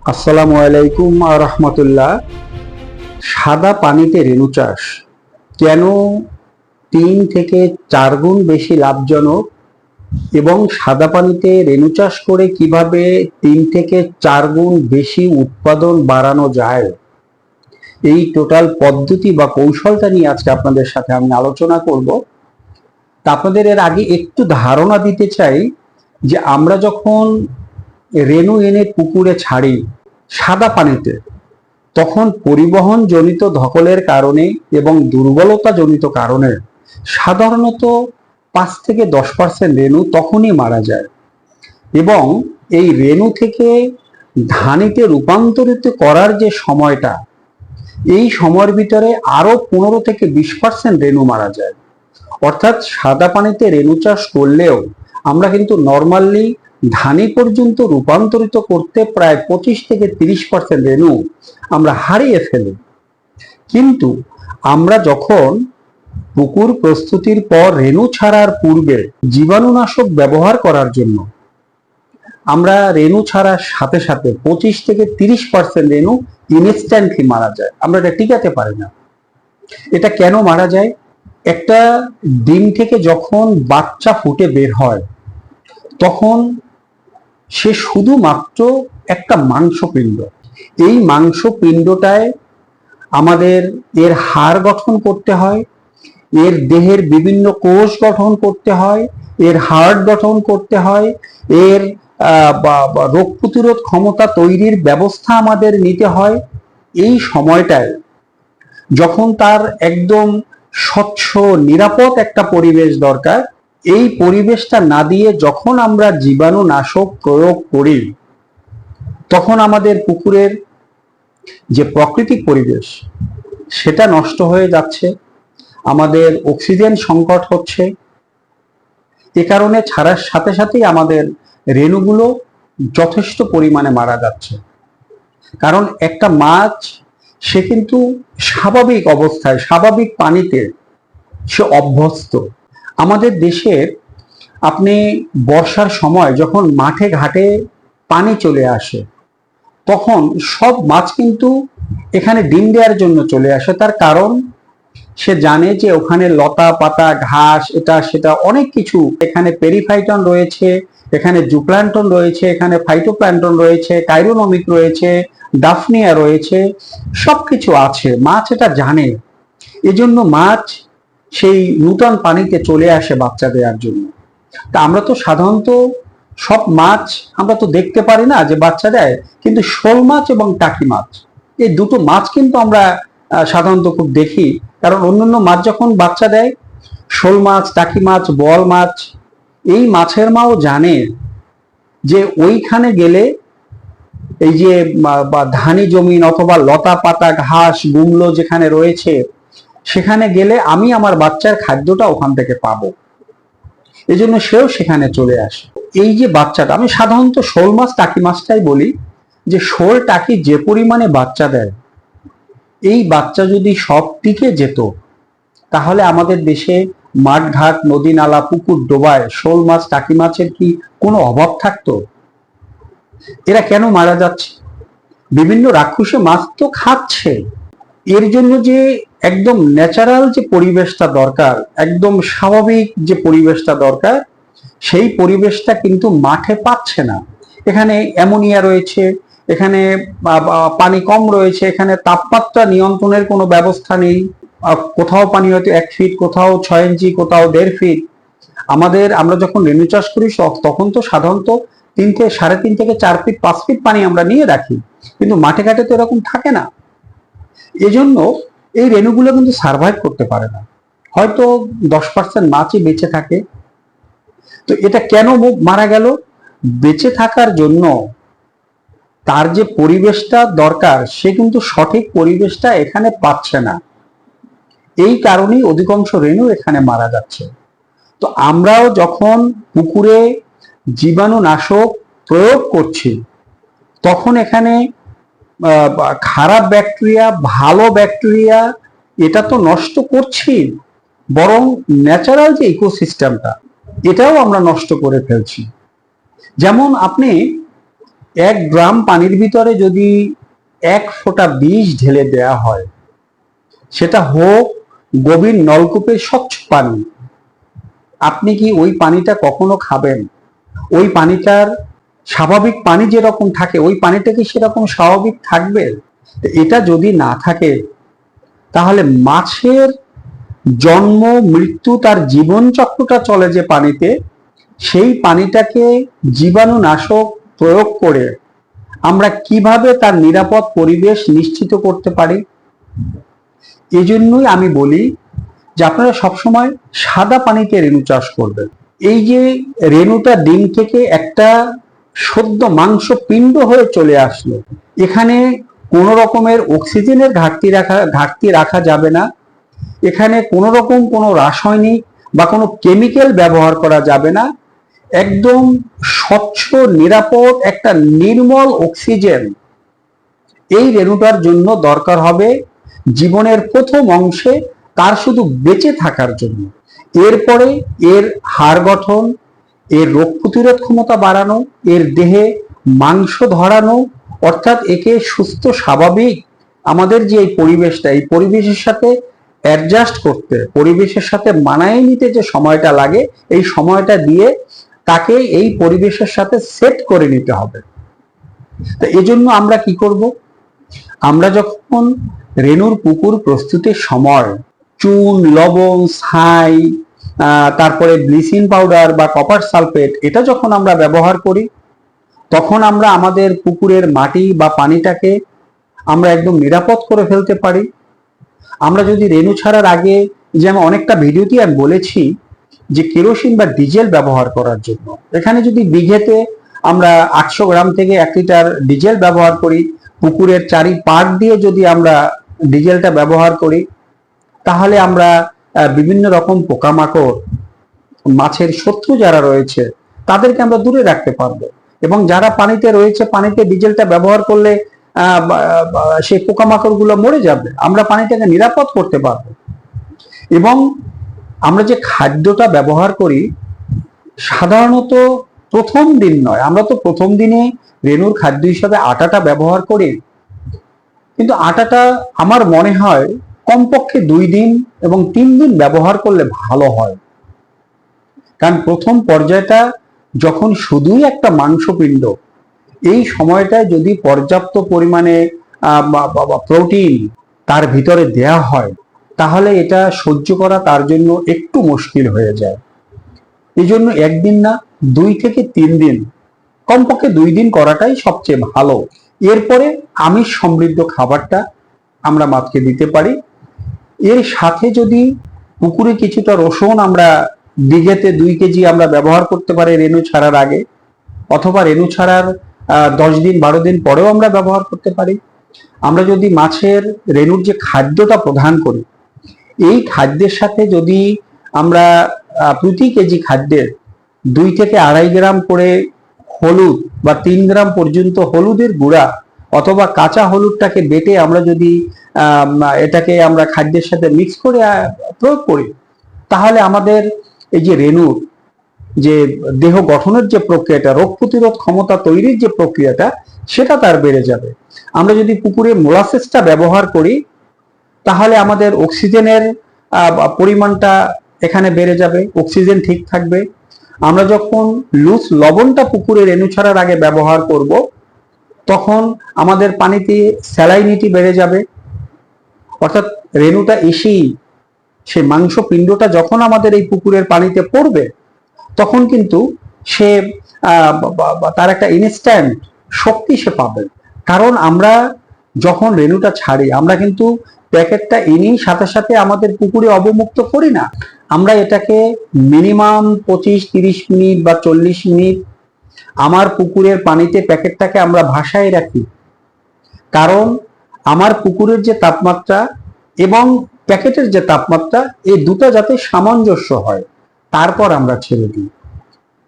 আসসালামু আলাইকুম রহমতুল্লাহ। সাদা পানিতে রেণু চাষ কেন 3 থেকে 4 গুণ বেশি লাভজনক এবং সাদা পানিতে রেণু চাষ করে কিভাবে 3 থেকে 4 গুণ বেশি উৎপাদন বাড়ানো যায়, এই টোটাল পদ্ধতি বা কৌশলটা নিয়ে আজকে আপনাদের সাথে আমি আলোচনা করব। তা আপনাদের এর আগে একটু ধারণা দিতে চাই যে আমরা যখন রেণু এনে পুকুরে ছাড়ি সাদা পানিতে, তখন পরিবহন জনিত ধকলের কারণে এবং দুর্বলতা জনিত কারণে সাধারণত 5 থেকে 10% রেণু তখনই মারা যায় এবং এই রেণু থেকে ধানিতে রূপান্তরিত করার যে সময়টা, এই সময়ের ভিতরে আরো 15 থেকে 20% রেণু মারা যায়। অর্থাৎ সাদা পানিতে রেণু চাষ করলেও আমরা কিন্তু নর্মালি ধানি পর্যন্ত রূপান্তরিত করতে প্রায় 25 থেকে 30% রেণু আমরা হারিয়ে ফেলি। কিন্তু আমরা যখন পুকুর প্রস্তুতির পর রেণু ছাড়ার পূর্বে জীবাণুনাশক ব্যবহার করার জন্য আমরা রেণু ছাড়ার সাথে সাথে 25 থেকে 30% রেণু ইনস্ট্যান্টলি মারা যায়, আমরা এটা টিকাতে পারি না। এটা কেন মারা যায়? একটা ডিম থেকে যখন বাচ্চা ফুটে বের হয়, তখন সে শুধুমাত্র একটা মাংসপিণ্ড। এই মাংসপিণ্ডটায় আমাদের এর হাড় গঠন করতে হয়, এর দেহের বিভিন্ন কোষ গঠন করতে হয়, এর হার্ট গঠন করতে হয়, এর রোগ প্রতিরোধ ক্ষমতা তৈরির ব্যবস্থা আমাদের নিতে হয়। এই সময়টায় যখন তার একদম স্বচ্ছ নিরাপদ একটা পরিবেশ দরকার, এই পরিবেশটা না দিয়ে যখন আমরা জীবাণুনাশক প্রয়োগ করি, তখন আমাদের পুকুরের যে প্রাকৃতিক পরিবেশ সেটা নষ্ট হয়ে যাচ্ছে, আমাদের অক্সিজেন সংকট হচ্ছে। এ কারণে ছাড়ার সাথে সাথেই আমাদের রেণুগুলো যথেষ্ট পরিমাণে মারা যাচ্ছে। কারণ একটা মাছ সে কিন্তু স্বাভাবিক অবস্থায় স্বাভাবিক পানিতে সে অভ্যস্ত। আমাদের দেশের আপনি বর্ষার সময় যখন মাঠে ঘাটে পানি চলে আসে, তখন সব মাছ কিন্তু এখানে ডিম দেওয়ার জন্য চলে আসে। তার কারণ সে জানে যে ওখানে লতা পাতা ঘাস এটা সেটা অনেক কিছু, এখানে পেরিফাইটন রয়েছে, এখানে জুপ্ল্যান্টন রয়েছে, এখানে ফাইটোপ্ল্যান্টন রয়েছে, কাইরোনমিক রয়েছে, ডাফনিয়া রয়েছে, সবকিছু আছে। মাছ এটা জানে, এজন্য মাছ সেই নূতন পানিতে চলে আসে বাচ্চা দেওয়ার জন্য। তা আমরা তো সাধারণত সব মাছ আমরা তো দেখতে পারি না যে বাচ্চা দেয়, কিন্তু শোল মাছ এবং টাকি মাছ, এই দুটো মাছ কিন্তু আমরা সাধারণত খুব দেখি। কারণ অন্যান্য মাছ যখন বাচ্চা দেয়, শোল মাছ, টাকি মাছ, বোয়াল মাছ, এই মাছের মাও জানে যে ওইখানে গেলে এই যে ধানি জমিন অথবা লতা পাতা ঘাস গুমলো যেখানে রয়েছে, সেখানে গেলে আমি আমার বাচ্চার খাদ্যটা ওখান থেকে পাবো, এজন্য সেও সেখানে চলে আসে। এই যে বাচ্চাটা, আমি সাধারণত শোল মাছ টাকি মাছটাই বলি, যে শোল টাকি যে পরিমাণে বাচ্চা দেয়, এই বাচ্চা যদি সব টিকে যেত, তাহলে আমাদের দেশে মাঠ ঘাট নদী নালা পুকুর ডোবায় শোল মাছ টাকি মাছের কি কোনো অভাব থাকতো? এরা কেন মারা যাচ্ছে? বিভিন্ন রাক্ষসে মাছ তো খাচ্ছে। এর জন্য যে একদম ন্যাচারাল যে পরিবেশটা দরকার, একদম স্বাভাবিক যে পরিবেশটা দরকার, সেই পরিবেশটা কিন্তু মাঠে পাচ্ছে না। এখানে অ্যামোনিয়া রয়েছে, এখানে পানি কম রয়েছে, এখানে তাপমাত্রা নিয়ন্ত্রণের কোনো ব্যবস্থা নেই। কোথাও পানি হয়তো 1 ফিট, কোথাও 6 ইঞ্চি, কোথাও 1.5 ফিট। আমরা যখন রেণু চাষ করি তখন তো সাধারণত 3.5 থেকে 4 ফিট 5 ফিট পানি আমরা নিয়ে রাখি, কিন্তু মাঠে ঘাটে তো এরকম থাকে না। এজন্য এই রেণুগুলো কিন্তু সার্ভাইভ করতে পারে না, হয়তো 10% মাছই বেঁচে থাকে। তো এটা কেন মারা গেল? বেঁচে থাকার জন্য তার যে পরিবেশটা দরকার, সে কিন্তু সঠিক পরিবেশটা এখানে পাচ্ছে না। এই কারণেই অধিকাংশ রেণু এখানে মারা যাচ্ছে। তো আমরাও যখন পুকুরে জীবাণুনাশক প্রয়োগ করছি, তখন এখানে খারাপ ব্যাকটেরিয়া ভালো ব্যাকটেরিয়া এটা তো নষ্ট করছি, বরং ন্যাচারাল যে ইকোসিস্টেমটা এটাও আমরা নষ্ট করে ফেলছি। যেমন আপনি 1 গ্রাম পানির ভিতরে যদি 1 ফোঁটা বিষ ঢেলে দেয়া হয়, সেটা হোক গভীর নলকূপের স্বচ্ছ পানি, আপনি কি ওই পানিটা কখনো খাবেন? ওই পানিটার স্বাভাবিক পানি যেরকম থাকে ওই পানিটা কি সেরকম স্বাভাবিক থাকবে? এটা যদি না থাকে, তাহলে মাছের জন্ম মৃত্যু, তার জীবন চক্রটা চলে যে পানিতে, সেই পানিটাকে জীবাণুনাশক প্রয়োগ করে আমরা কিভাবে তার নিরাপদ পরিবেশ নিশ্চিত করতে পারি? এজন্যই আমি বলি যে আপনারা সবসময় সাদা পানিতে রেণু চাষ করবেন। এই যে রেণুটা ডিম থেকে একটা সদ্য মাংস পিণ্ড হয়ে চলে আসলো, এখানে কোনো রকমের অক্সিজেনের ঘাটতি রাখা যাবে না। এখানে কোনো রকম কোনো রাসায়নিক বা কোনো কেমিক্যাল ব্যবহার করা যাবে না। একদম স্বচ্ছ নিরাপদ একটা নির্মল অক্সিজেন এই রেণুটার জন্য দরকার হবে জীবনের প্রথম অংশে, তার শুধু বেঁচে থাকার জন্য। এরপরে এর হাড় গঠন, এর রোগ প্রতিরোধ ক্ষমতা বাড়ানো, এর দেহে মাংস ধরানো, অর্থাৎ একে সুস্থ স্বাভাবিক আমাদের যে এই পরিবেশটা, এই পরিবেশের সাথে অ্যাডজাস্ট করতে, পরিবেশের সাথে মানায় নিতে যে সময়টা লাগে, এই সময়টা দিয়ে তাকে এই পরিবেশের সাথে সেট করে নিতে হবে। তো এজন্য আমরা কি করব? আমরা যখন রেণুর পুকুর প্রস্তুতির সময় চুন, লবণ, ছাই, তারপরে ব্লিচিং পাউডার বা কপার সালফেট এটা যখন আমরা ব্যবহার করি, তখন আমরা আমাদের পুকুরের মাটি বা পানিটাকে আমরা একদম নিরাপদ করে ফেলতে পারি। আমরা যদি রেণু ছাড়ার আগে, যে আমি অনেকটা ভিডিওতে আমি বলেছি যে কেরোসিন বা ডিজেল ব্যবহার করার জন্য, এখানে যদি বিঘেতে আমরা 800 গ্রাম থেকে 1 লিটার ডিজেল ব্যবহার করি, পুকুরের চারিপাশ দিয়ে যদি আমরা ডিজেলটা ব্যবহার করি, তাহলে আমরা বিভিন্ন রকম পোকামাকড়, মাছের শত্রু যারা রয়েছে তাদেরকে আমরা দূরে রাখতে পারবো। এবং যারা পানিতে রয়েছে, পানিতে ডিজেলটা ব্যবহার করলে সেই পোকামাকড় গুলো মরে যাবে, আমরা পানিটাকে নিরাপদ করতে পারবো। এবং আমরা যে খাদ্যটা ব্যবহার করি, সাধারণত প্রথম দিন নয়, আমরা তো প্রথম দিনে রেণুর খাদ্য হিসাবে আটাটা ব্যবহার করি, কিন্তু আটাটা আমার মনে হয় কমপক্ষে 2 দিন এবং 3 দিন ব্যবহার করলে ভালো হয়। কারণ প্রথম পর্যায়টা যখন শুধুই একটা মাংসপিণ্ড, এই সময়টায় যদি পর্যাপ্ত পরিমাণে প্রোটিন তার ভিতরে দেয়া হয়, তাহলে এটা সহ্য করা তার জন্য একটু মুশকিল হয়ে যায়। এই জন্য 1 দিন না, 2 থেকে 3 দিন, কমপক্ষে 2 দিন করাটাই সবচেয়ে ভালো। এরপরে আমিষ সমৃদ্ধ খাবারটা আমরা মাছকে দিতে পারি। এর সাথে যদি পুকুরে কিছুটা রসুন আমরা বিঘেতে 2 কেজি আমরা ব্যবহার করতে পারি রেণু ছাড়ার আগে, অথবা রেণু ছাড়ার 10 দিন 12 দিন পরেও আমরা ব্যবহার করতে পারি। আমরা যদি মাছের রেণুর যে খাদ্যটা প্রদান করি, এই খাদ্যের সাথে যদি আমরা প্রতি কেজি খাদ্যের 2 থেকে 2.5 গ্রাম করে হলুদ বা 3 গ্রাম পর্যন্ত হলুদের গুঁড়া অথবা কাঁচা হলুদটাকে বেটে আমরা যদি এটাকে আমরা খাদ্যের সাথে মিক্স করে প্রয়োগ করি, তাহলে আমাদের এই যে রেণুর যে দেহ গঠনের যে প্রক্রিয়াটা, রোগ প্রতিরোধ ক্ষমতা তৈরির যে প্রক্রিয়াটা, সেটা তার বেড়ে যাবে। আমরা যদি পুকুরে মোলাসেসটা ব্যবহার করি, তাহলে আমাদের অক্সিজেনের পরিমাণটা এখানে বেড়ে যাবে, অক্সিজেন ঠিক থাকবে। আমরা যখন লুজ লবণটা পুকুরে রেণু ছাড়ার আগে ব্যবহার করব, তখন আমাদের পানিতে স্যালাইনিটি বেড়ে যাবে, অর্থাৎ রেণুটা এসেই সে মাংস পিণ্ডটা যখন আমাদের এই পুকুরের পানিতে পড়বে, তখন কিন্তু সে তার একটা ইনস্ট্যান্ট শক্তি সে পাবে। কারণ আমরা যখন রেণুটা ছাড়ি, আমরা কিন্তু প্যাকেটটা এনেই সাথে সাথে আমাদের পুকুরে অবমুক্ত করি না। আমরা এটাকে মিনিমাম 25-30 মিনিট বা 40 মিনিট আমার পুকুরের পানিতে প্যাকেটটাকে আমরা ভাসায় রাখি। কারণ আমার পুকুরের যে তাপমাত্রা এবং প্যাকেটের যে তাপমাত্রা, এই দুটো যাতে সামঞ্জস্য হয়, তারপর আমরা ছেড়ে দিই।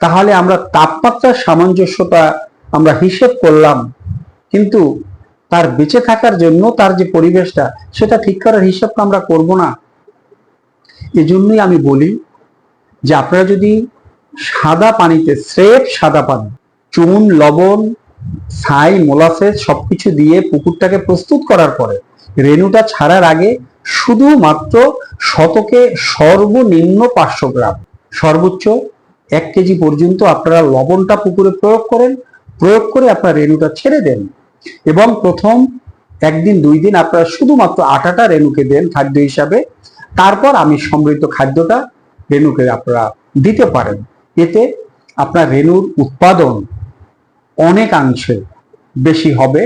তাহলে আমরা তাপমাত্রার সামঞ্জস্যতা আমরা হিসেব করলাম, কিন্তু তার বেঁচে থাকার জন্য তার যে পরিবেশটা, সেটা ঠিক করার হিসাবটা আমরা করব না। এজন্যই আমি বলি যে আপনারা যদি সাদা পানিতে, স্রেফ সাদা পানি, চুন, লবণ ছাই, মোলাসেস সবকিছু দিয়ে পুকুরটাকে প্রস্তুত করার পরে রেণুটা ছাড়ার আগে শুধুমাত্র শতকে সর্বনিম্ন 500 গ্রাম, সর্বোচ্চ 1 কেজি পর্যন্ত আপনারা লবণটা পুকুরে প্রয়োগ করেন। প্রয়োগ করে আপনার রেণুটা ছেড়ে দেন এবং প্রথম 1 দিন 2 দিন আপনারা শুধুমাত্র আটাটা রেণুকে দেন খাদ্য হিসাবে। তারপর আমিষ সমৃদ্ধ খাদ্যটা রেণুকে আপনারা দিতে পারেন। এতে আপনার রেণুর উৎপাদন অনেকাংশে বেশি হবে।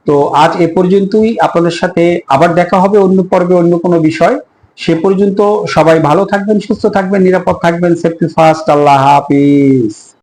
তো আজ এ পর্যন্তই, আপনাদের সাথে আবার দেখা হবে অন্য পর্বে অন্য কোনো বিষয়। সে পর্যন্ত সবাই ভালো থাকবেন, সুস্থ থাকবেন, নিরাপদ থাকবেন। Safety first. আল্লাহ হাফিজ।